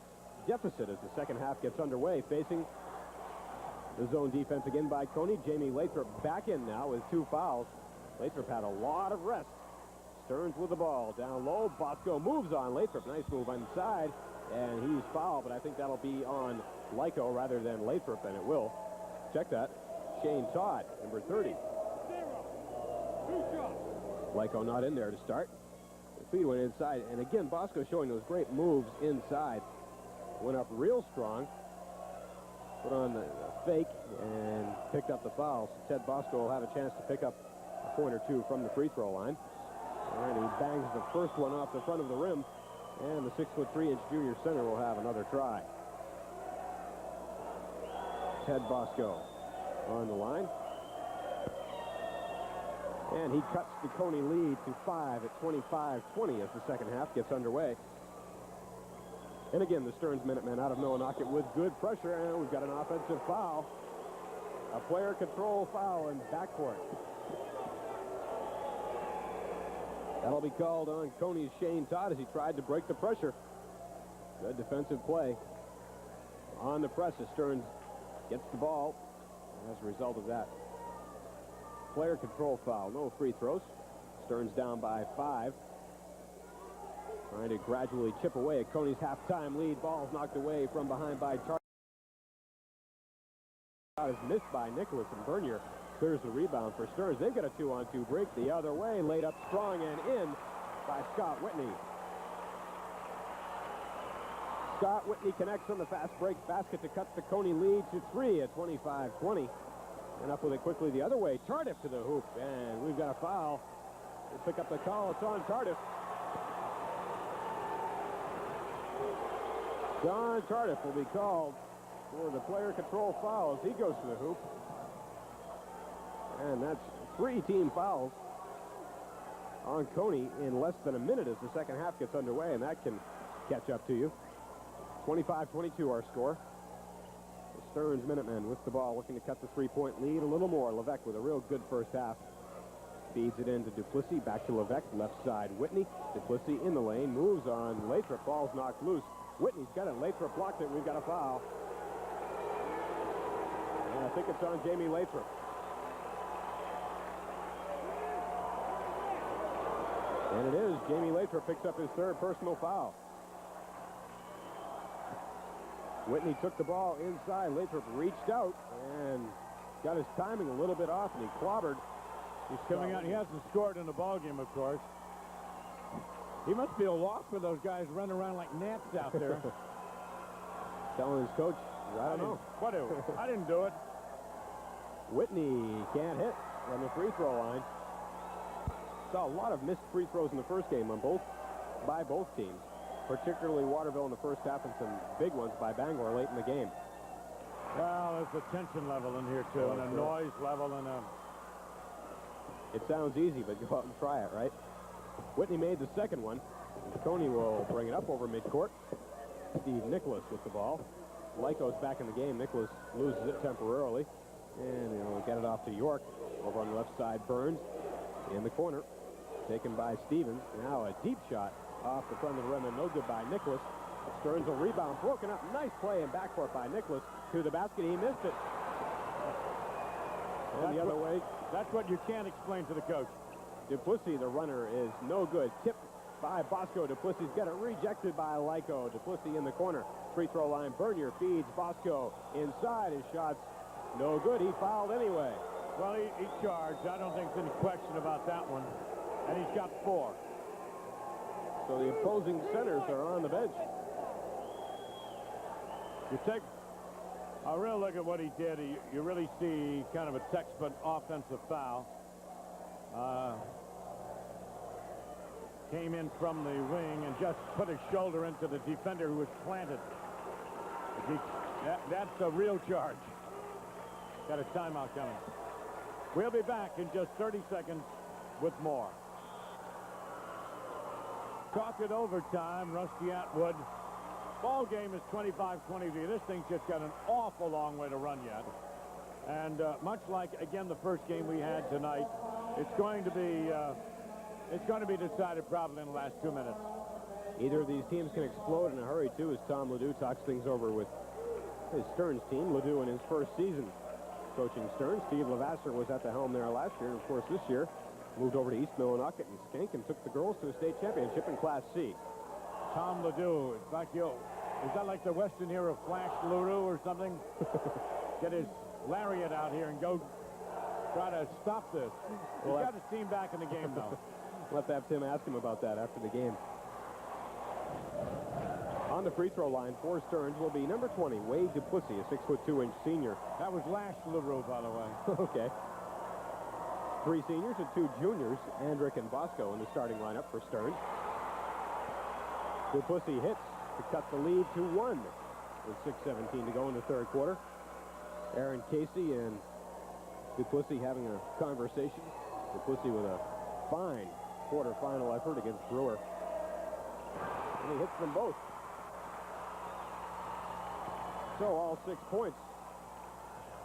deficit as the second half gets underway. Facing the zone defense again by Cony. Jamie Lathrop back in now with 2 fouls. Lathrop had a lot of rest. Stearns with the ball down low. Bosco moves on Lathrop. Nice move inside, and he's fouled, but I think that'll be on Lyko rather than Lathrop, and it will. Check that. Shane Todd, number 30. 2 shots. Lyko not in there to start. The feed went inside, and again, Bosco showing those great moves inside. Went up real strong, put on the fake, and picked up the foul. So Ted Bosco will have a chance to pick up a point or 2 from the free throw line. And he bangs the first one off the front of the rim, and the 6'3" junior center will have another try. Ted Bosco on the line. And he cuts the Cony lead to 5 at 25-20 as the second half gets underway. And again, the Stearns Minutemen out of Millinocket with good pressure, and we've got an offensive foul. A player control foul in backcourt. That'll be called on Cony's Shane Todd as he tried to break the pressure. Good defensive play on the press as Stearns gets the ball. And as a result of that, player control foul. No free throws. Stearns down by 5. Trying to gradually chip away at Cony's halftime lead. Ball's knocked away from behind by Charles. Is missed by Nicholas, and Bernier clears the rebound for Stearns. They've got a 2-on-2 break the other way. Laid up strong and in by Scott Whitney. Scott Whitney connects on the fast break basket to cut the Cony lead to 3 at 25-20. And up with it quickly the other way. Tardif to the hoop, and we've got a foul. We'll pick up the call. It's on Tardif. John Tardif will be called for the player control foul as he goes to the hoop. And that's 3 team fouls on Cony in less than a minute as the second half gets underway, and that can catch up to you. 25-22 our score. The Stearns Minutemen with the ball, looking to cut the 3-point lead a little more. Levesque with a real good first half. Feeds it into Duplessis, back to Levesque, left side Whitney. Duplessis in the lane, moves on Lathrop, ball's knocked loose. Whitney's got it, Lathrop blocked it, we've got a foul. And I think it's on Jamie Lathrop. And it is. Jamie Lathrop picks up his 3rd personal foul. Whitney took the ball inside. Lathrop reached out and got his timing a little bit off, and he clobbered. He's coming out. He hasn't scored in the ballgame, of course. He must be a loss for those guys running around like gnats out there. Telling his coach, I don't know. What do? I didn't do it. Whitney can't hit from the free throw line. Saw a lot of missed free throws in the first game by both teams, particularly Waterville in the first half, and some big ones by Bangor late in the game. Well, there's a tension level in here, too, and a noise level, and a... It sounds easy, but go out and try it, right? Whitney made the second one. Cony will bring it up over midcourt. Steve Nicholas with the ball. Lyko's back in the game. Nicholas loses it temporarily. And he'll get it off to York. Over on the left side, Burns in the corner. Taken by Stevens. Now a deep shot off the front of the rim and no good by Nicholas. Stearns will rebound. Broken up. Nice play in backcourt by Nicholas. To the basket. He missed it. And the other way. That's what you can't explain to the coach. Duplessis, the runner, is no good. Tipped by Bosco. Duplessis got it rejected by Lyko. Duplessis in the corner. Free throw line. Bernier feeds Bosco inside. His shot's no good. He fouled anyway. Well, he charged. I don't think there's any question about that one. And he's got 4. So the opposing centers are on the bench. You take a real look at what he did. You really see kind of a textbook offensive foul. Came in from the wing and just put his shoulder into the defender who was planted. That's a real charge. Got a timeout coming. We'll be back in just 30 seconds with more. Talk it overtime. Rusty Atwood. Ball game is 25-23. This thing's just got an awful long way to run yet. And much like, again, the first game we had tonight, it's going to be decided probably in the last 2 minutes. Either of these teams can explode in a hurry, too, as Tom Ledoux talks things over with his Stearns team. Ledoux in his first season coaching Stearns. Steve Lavasser was at the helm there last year. And, of course, this year moved over to East Millinocket and Skank and took the girls to a state championship in Class C. Tom Ledoux, is that like the Western era of Flash Ledoux or something? Get his lariat out here and go try to stop this. He's got his team back in the game, though. We'll have to have Tim ask him about that after the game. On the free throw line for Stearns will be number 20, Wade Duplessis, a 6'2" senior. That was Lash Leroux, by the way. Okay. 3 seniors and 2 juniors, Andrick and Bosco in the starting lineup for Stearns. Duplessis hits to cut the lead to 1 with 6:17 to go in the third quarter. Aaron Casey and Duplessis having a conversation. Duplessis with a fine quarterfinal effort against Brewer. And he hits them both. So all 6 points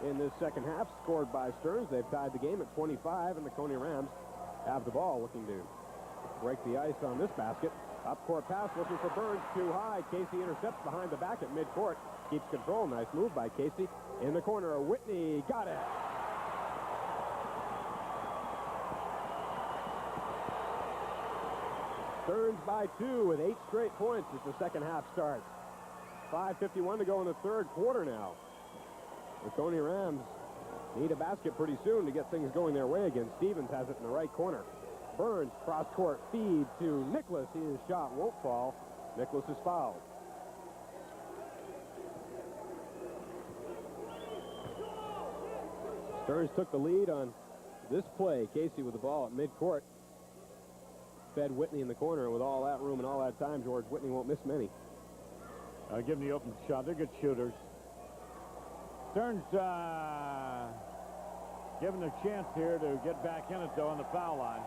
in this second half scored by Stearns. They've tied the game at 25, and the Cony Rams have the ball, looking to break the ice on this basket. Up-court pass, looking for Burns, too high. Casey intercepts behind the back at midcourt. Keeps control. Nice move by Casey. In the corner, Whitney got it. Stearns by 2 with 8 straight points as the second half starts. 5:51 to go in the third quarter now. The Cony Rams need a basket pretty soon to get things going their way again. Stevens has it in the right corner. Burns, cross-court feed to Nicholas. His shot won't fall. Nicholas is fouled. Stearns took the lead on this play. Casey with the ball at midcourt. Fed Whitney in the corner, and with all that room and all that time, George, Whitney won't miss many. Give him the open shot. They're good shooters. Stearns given a chance here to get back in it, though, on the foul line.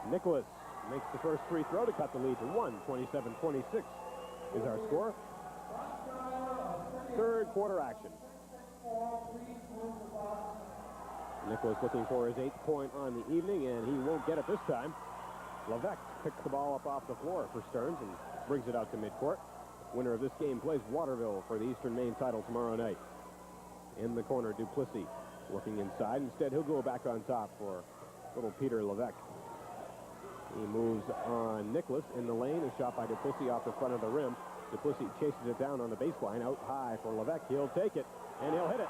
Nicholas makes the first free throw to cut the lead to 1. 27-26 is our score. Third quarter action. Nicholas looking for his 8th point on the evening, and he won't get it this time. Levesque picks the ball up off the floor for Stearns and brings it out to midcourt. Winner of this game plays Waterville for the Eastern Maine title tomorrow night. In the corner, Duplessis looking inside. Instead, he'll go back on top for little Peter Levesque. He moves on Nicholas in the lane. A shot by Duplessis off the front of the rim. Duplessis chases it down on the baseline. Out high for Levesque. He'll take it, and he'll hit it.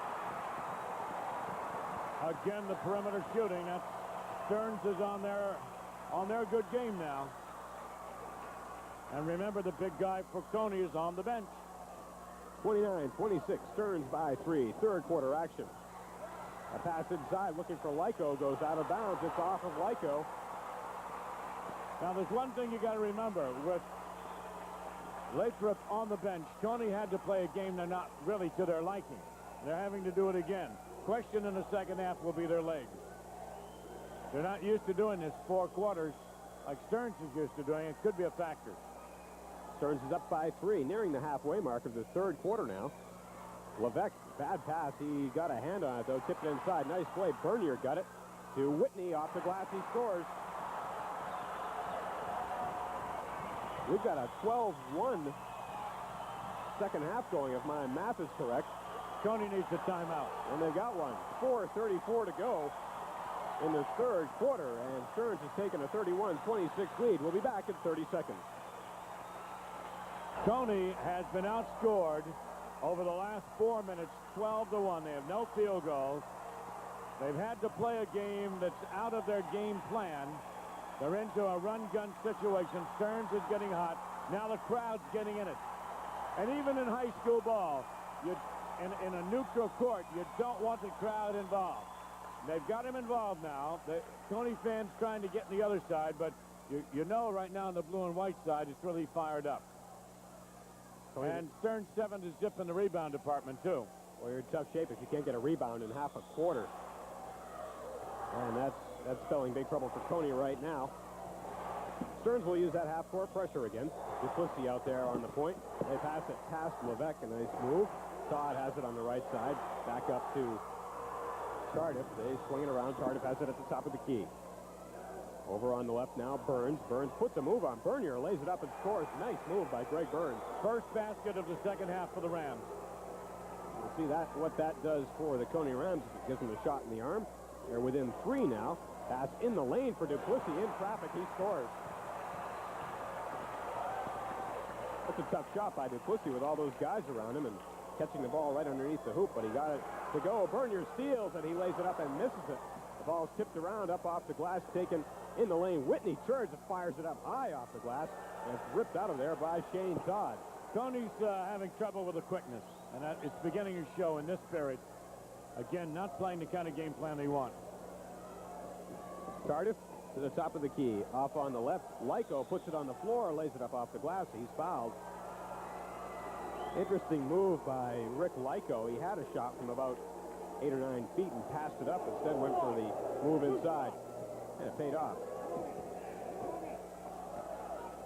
Again, the perimeter shooting. That's Stearns is on their good game now. And remember, the big guy for Cony is on the bench. 29-26, Stearns by 3. Third quarter action. A pass inside looking for Lyko. Goes out of bounds. It's off of Lyko. Now, there's one thing you got to remember. With Lathrop on the bench, Cony had to play a game they're not really to their liking. They're having to do it again. Question in the second half will be their legs. They're not used to doing this 4 quarters like Stearns is used to doing. It could be a factor. Stearns is up by 3, nearing the halfway mark of the third quarter now. Levesque, bad pass. He got a hand on it, though. Tipped it inside. Nice play. Bernier got it to Whitney. Off the glass, he scores. We've got a 12-1 second half going, if my math is correct. Cony needs a timeout. And they've got one. 4:34 to go in the third quarter, and Stearns has taken a 31-26 lead. We'll be back in 30 seconds. Cony has been outscored over the last 4 minutes, 12-1. They have no field goals. They've had to play a game that's out of their game plan. They're into a run-gun situation. Stearns is getting hot. Now the crowd's getting in it. And even in high school ball, in a neutral court, you don't want the crowd involved. They've got him involved now. The Cony fans trying to get on the other side, but you know right now on the blue and white side, it's really fired up. And Stearns 7 is zipping the rebound department, too. Well, you're in tough shape if you can't get a rebound in half a quarter. And that's spelling big trouble for Cony right now. Stearns will use that half-court pressure again. Duplessis out there on the point. They pass it past Levesque. A nice move. Todd has it on the right side. Back up to Tardif. They swing it around. Tardif has it at the top of the key. Over on the left now, Burns. Burns puts a move on Bernier, lays it up and scores. Nice move by Greg Burns. First basket of the second half for the Rams. We'll see what that does for the Cony Rams. It gives them a shot in the arm. They're within 3 now. Pass in the lane for Duplessis. In traffic, he scores. That's a tough shot by Duplessis with all those guys around him and catching the ball right underneath the hoop, but he got it to go. Bernier steals, and he lays it up and misses it. The ball's tipped around, up off the glass, taken in the lane. Whitney turns and fires it up high off the glass, and it's ripped out of there by Shane Todd. Cony's having trouble with the quickness, and it's beginning to show in this period. Again, not playing the kind of game plan they want. Tardif to the top of the key. Off on the left, Lyko puts it on the floor, lays it up off the glass. He's fouled. Interesting move by Rick Lyko. He had a shot from about 8 or 9 feet and passed it up. Instead went for the move inside, and it paid off.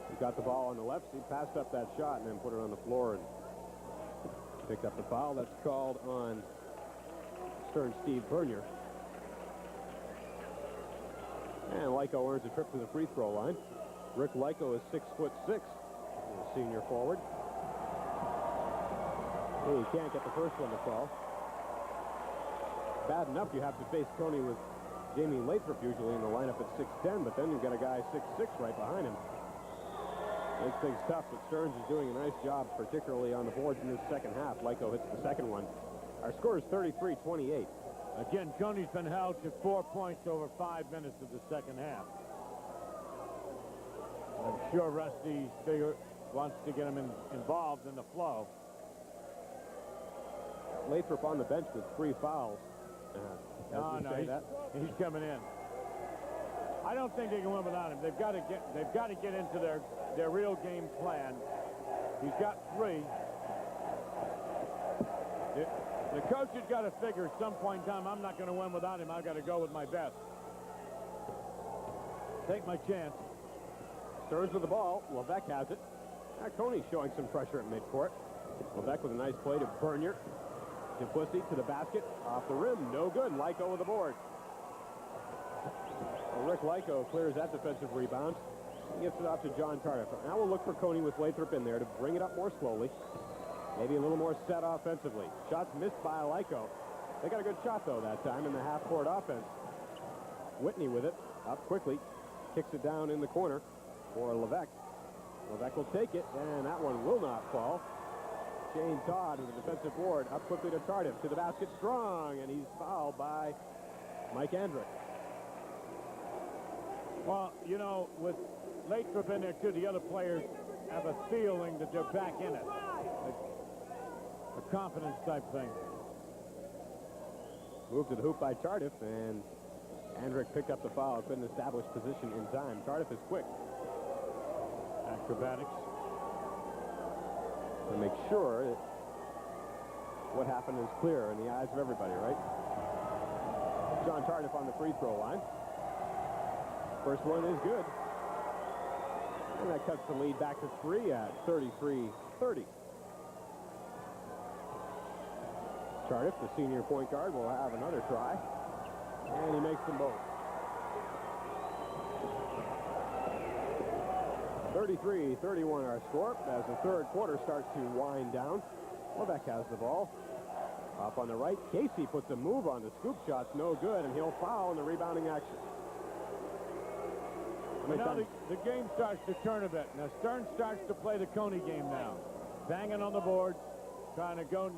He got the ball on the left. He passed up that shot and then put it on the floor and picked up the foul. That's called on Stearns Steve Bernier. And Lyko earns a trip to the free throw line. Rick Lyko is 6'6", a senior forward. He can't get the first one to fall. Bad enough you have to face Cony with Jamie Lathrop usually in the lineup at 6'10", but then you've got a guy 6'6" right behind him. Makes things tough, but Stearns is doing a nice job, particularly on the boards in this second half. Lyko hits the second one. Our score is 33-28. Again, Cony's been held to 4 points over 5 minutes of the second half. I'm sure Rusty wants to get him involved in the flow. Lathrop on the bench with 3 fouls. No, he's coming in. I don't think they can win without him. They've got to get into their real game plan. He's got 3. The coach has got to figure at some point in time, I'm not going to win without him. I've got to go with my best. Take my chance. Stearns with the ball. Levesque has it. Cony's showing some pressure at midcourt. Levesque with a nice play to Bernier. Duplessis to the basket. Off the rim. No good. Lyko with the board. Well, Rick Lyko clears that defensive rebound. He gets it off to John Tardif. Now we'll look for Cony with Lathrop in there to bring it up more slowly. Maybe a little more set offensively. Shots missed by Lyko. They got a good shot, though, that time in the half-court offense. Whitney with it. Up quickly. Kicks it down in the corner for Levesque. Levesque will take it, and that one will not fall. Shane Todd with a defensive board. Up quickly to Tardif. To the basket strong, and he's fouled by Mike Andrick. Well, you know, with Lathrop in there, too, the other players have a feeling that they're back in it. A confidence type thing. Moved to the hoop by Tardif, and Andrick picked up the foul. Couldn't establish position in time. Tardif is quick. Acrobatics. To make sure that what happened is clear in the eyes of everybody, right? John Tardif on the free throw line. First one is good. And that cuts the lead back to 3 at 33-30. Tardif, the senior point guard, will have another try. And he makes them both. 33-31 our score as the third quarter starts to wind down. Leveque has the ball. Up on the right, Casey puts a move on the scoop shot's no good, and he'll foul in the rebounding action. Now the game starts to turn a bit. Now Stearns starts to play the Cony game now. Banging on the boards, trying to go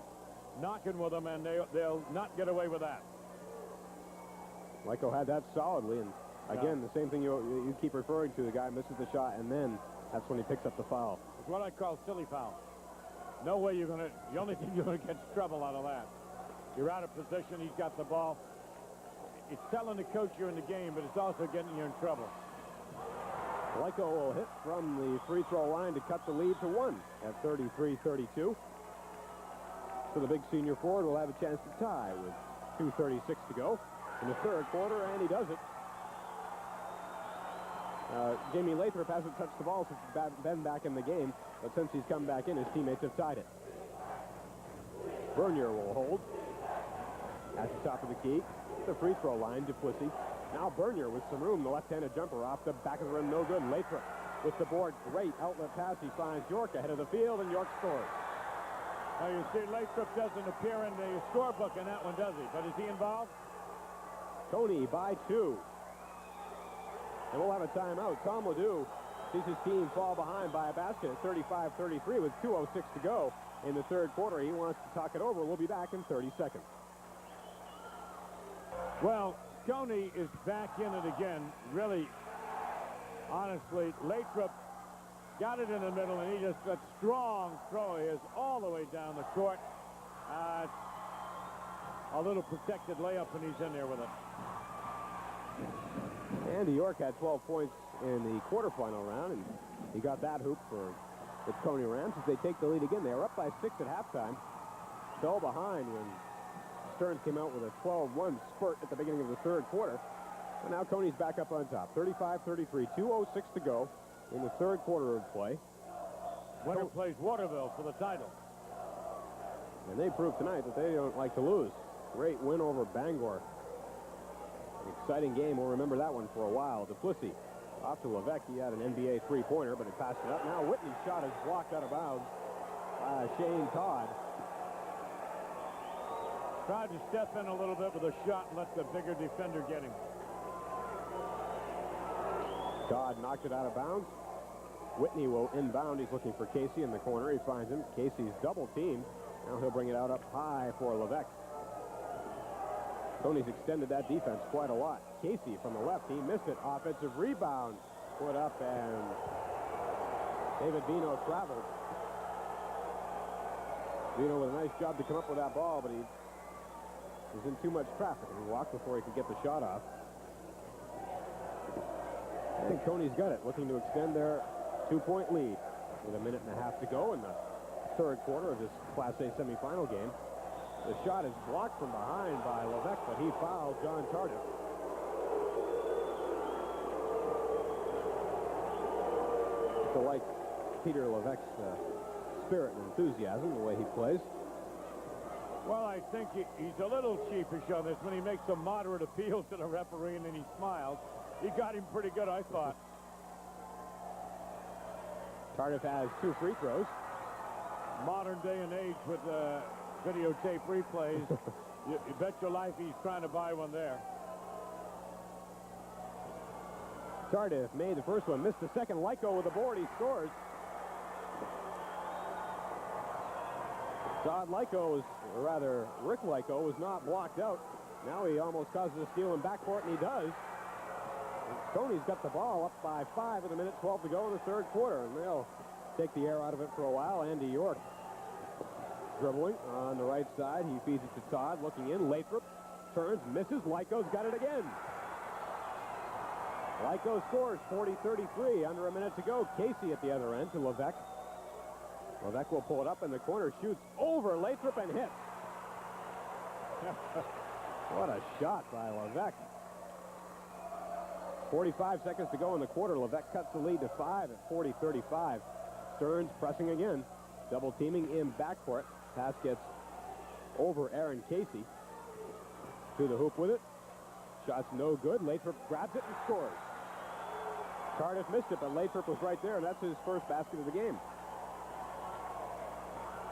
knocking with them, and they'll not get away with that. Lyko had that solidly, and again, the same thing you keep referring to. The guy misses the shot, and then that's when he picks up the foul. It's what I call silly foul. No way you're going to, the only thing you're going to get trouble out of that. You're out of position, he's got the ball. It's telling the coach you're in the game, but it's also getting you in trouble. Lyko will hit from the free throw line to cut the lead to 1 at 33-32. So the big senior forward will have a chance to tie with 2:36 to go in the third quarter, and he does it. Jamie Lathrop hasn't touched the ball since he's been back in the game, but since he's come back in, his teammates have tied it. Bernier will hold at the top of the key. The free throw line, Duplessis. Now Bernier with some room. The left-handed jumper off the back of the rim, no good. Lathrop with the board. Great outlet pass. He finds York ahead of the field, and York scores. Now you see Lathrop doesn't appear in the scorebook in that one, does he? But is he involved? Cony by 2. And we'll have a timeout. Tom Ledoux sees his team fall behind by a basket at 35-33 with 2:06 to go in the third quarter. He wants to talk it over. We'll be back in 30 seconds. Well, Cony is back in it again. Really, honestly, Lathrop got it in the middle, and he just got strong throw. He is all the way down the court. A little protected layup, and he's in there with it. Andy York had 12 points in the quarterfinal round, and he got that hoop for the Cony Rams as they take the lead again. They were up by 6 at halftime. Fell behind when Stearns came out with a 12-1 spurt at the beginning of the third quarter. And now Cony's back up on top. 35-33, 2:06 to go in the third quarter of play. Winner plays Waterville for the title. And they proved tonight that they don't like to lose. Great win over Bangor. An exciting game. We'll remember that one for a while. Duplessis off to Leveque. He had an NBA three-pointer, but he passed it up. Now Whitney's shot is blocked out of bounds by Shane Todd. Tried to step in a little bit with a shot and let the bigger defender get him. Todd knocked it out of bounds. Whitney will inbound. He's looking for Casey in the corner. He finds him. Casey's double teamed. Now he'll bring it out up high for Leveque. Cony's extended that defense quite a lot. Casey from the left. He missed it. Offensive rebound. Put up, and David Vino traveled. Vino with a nice job to come up with that ball, but he was in too much traffic, and he walked before he could get the shot off. And Cony's got it, looking to extend their 2-point lead with a minute and a half to go in the third quarter of this Class A semifinal game. The shot is blocked from behind by Leveque, but he fouled John Tardif. So like Peter Leveque's spirit and enthusiasm, the way he plays. Well, I think he's a little sheepish on this when he makes a moderate appeal to the referee and then he smiles. He got him pretty good, I thought. Tardif has 2 free throws. Modern day and age with videotape replays. you bet your life he's trying to buy one there. Tardif made the first one, missed the second. Lyko with the board, he scores. Todd Lyko was, or rather, Rick Lyko was not blocked out. Now he almost causes a steal in backcourt, and he does. Cony's got the ball up by 5 with a minute 12 to go in the third quarter, and they'll take the air out of it for a while. Andy York dribbling on the right side. He feeds it to Todd, looking in. Lathrop turns, misses. Lyko's got it again. Lyko scores 40-33, under a minute to go. Casey at the other end to Leveque. Leveque will pull it up in the corner, shoots over Lathrop and hits. What a shot by Leveque. 45 seconds to go in the quarter. Leveque cuts the lead to 5 at 40-35. Stearns pressing again. Double teaming in backcourt. Pass gets over Aaron Casey. To the hoop with it. Shot's no good. Lathrop grabs it and scores. Cardiff missed it, but Lathrop was right there, and that's his first basket of the game.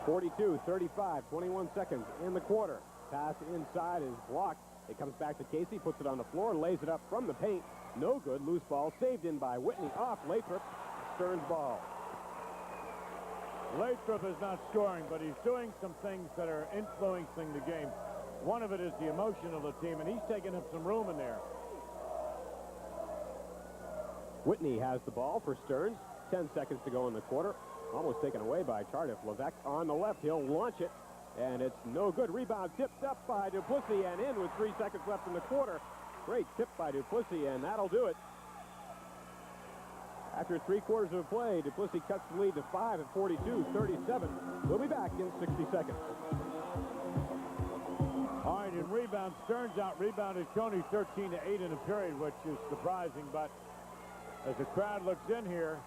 42-35, 21 seconds in the quarter. Pass inside is blocked. It comes back to Casey, puts it on the floor, lays it up from the paint. No good. Loose ball saved in by Whitney off Lathrop. Stearns ball. Lathrop is not scoring, but he's doing some things that are influencing the game. One of it is the emotion of the team, and he's taking up some room in there. Whitney has the ball for Stearns. 10 seconds to go in the quarter. Almost taken away by Tardif. Levesque on the left. He'll launch it, and it's no good. Rebound tipped up by Duplessis and in with 3 seconds left in the quarter. Great tip by Duplessis, and that'll do it. After 3 quarters of play, Duplessis cuts the lead to 5 at 42-37. We'll be back in 60 seconds. All right, in rebound, Stearns out-rebounded Cony 13-8 in a period, which is surprising, but as the crowd looks in here,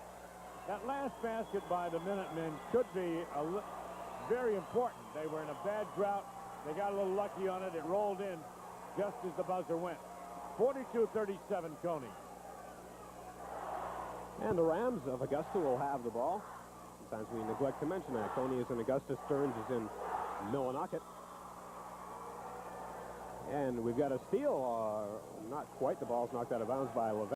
that last basket by the Minutemen could be very important. They were in a bad drought. They got a little lucky on it. It rolled in just as the buzzer went. 42-37, Cony. And the Rams of Augusta will have the ball. Sometimes we neglect to mention that. Cony is in Augusta. Stearns is in Millinocket. And we've got a steal. Not quite. The ball's knocked out of bounds by Levesque.